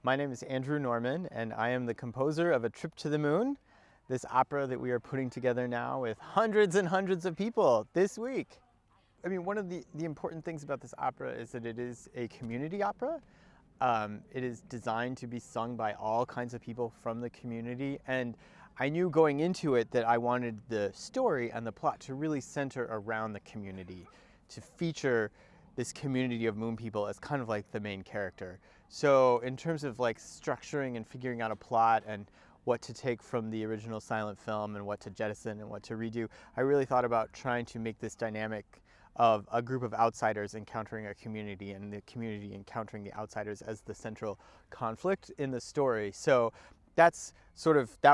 My name is Andrew Norman, and I am the composer of A Trip to the Moon, this opera that we are putting together now with hundreds and hundreds of people this week. I mean, one of the important things about this opera is that it is a community opera. It is designed to be sung by all kinds of people from the community, and I knew going into it that I wanted the story and the plot to really center around the community, to feature this community of moon people as kind of like the main character. So in terms of like structuring and figuring out a plot and what to take from the original silent film and what to jettison and what to redo, I really thought about trying to make this dynamic of a group of outsiders encountering a community and the community encountering the outsiders as the central conflict in the story. So that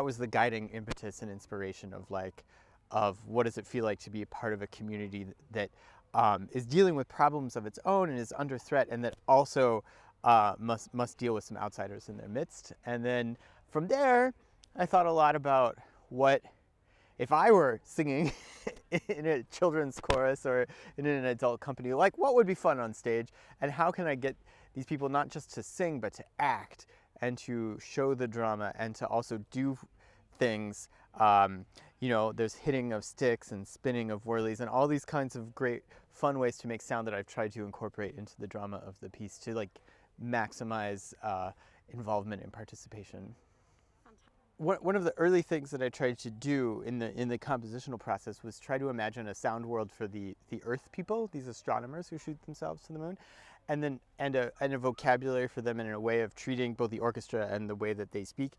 was the guiding impetus and inspiration of what does it feel like to be a part of a community that is dealing with problems of its own and is under threat, and that also must deal with some outsiders in their midst. And then from there, I thought a lot about what if I were singing in a children's chorus or in an adult company, like what would be fun on stage, and how can I get these people not just to sing but to act and to show the drama and to also do things. There's hitting of sticks and spinning of whirlies and all these kinds of great fun ways to make sound that I've tried to incorporate into the drama of the piece to like maximize involvement and participation. One of the early things that I tried to do in the compositional process was try to imagine a sound world for the Earth people, these astronomers who shoot themselves to the moon, and a vocabulary for them and a way of treating both the orchestra and the way that they speak,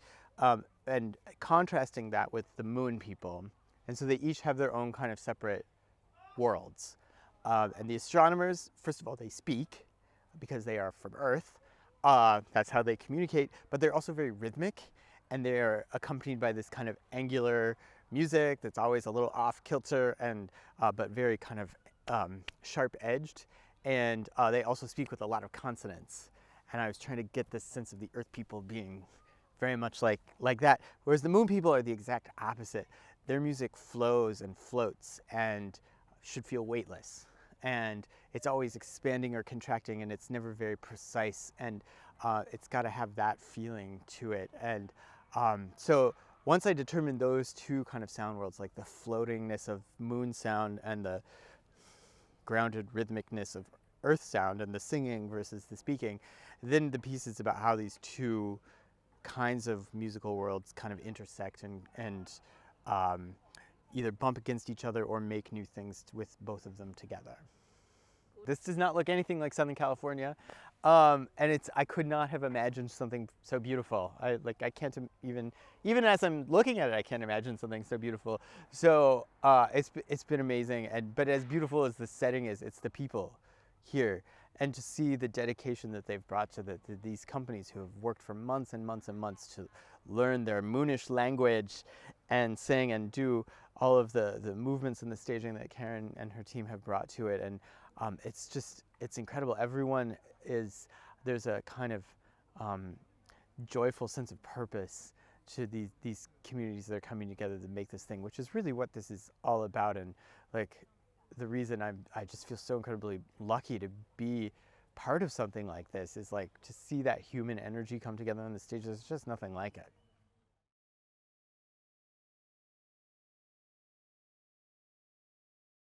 and contrasting that with the moon people. And so they each have their own kind of separate worlds. And the astronomers, first of all, they speak because they are from Earth. That's how they communicate, but they're also very rhythmic, and they're accompanied by this kind of angular music that's always a little off kilter and but very kind of sharp edged. And they also speak with a lot of consonants. And I was trying to get this sense of the Earth people being very much like that. Whereas the moon people are the exact opposite. Their music flows and floats and should feel weightless. And it's always expanding or contracting, and it's never very precise. And it's got to have that feeling to it. And so once I determined those two kind of sound worlds, like the floatingness of moon sound and the grounded rhythmicness of Earth sound and the singing versus the speaking, then the piece is about how these two kinds of musical worlds kind of intersect and either bump against each other or make new things with both of them together. This does not look anything like Southern California, and I could not have imagined something so beautiful. I can't even as I'm looking at it, I can't imagine something so beautiful. So it's been amazing, but as beautiful as the setting is, it's the people here, and to see the dedication that they've brought to these companies who have worked for months and months and months to learn their moonish language and sing and do all of the movements and the staging that Karen and her team have brought to it. And it's incredible. There's a kind of joyful sense of purpose to these communities that are coming together to make this thing, which is really what this is all about. And like the reason I just feel so incredibly lucky to be part of something like this is like to see that human energy come together on the stage. There's just nothing like it.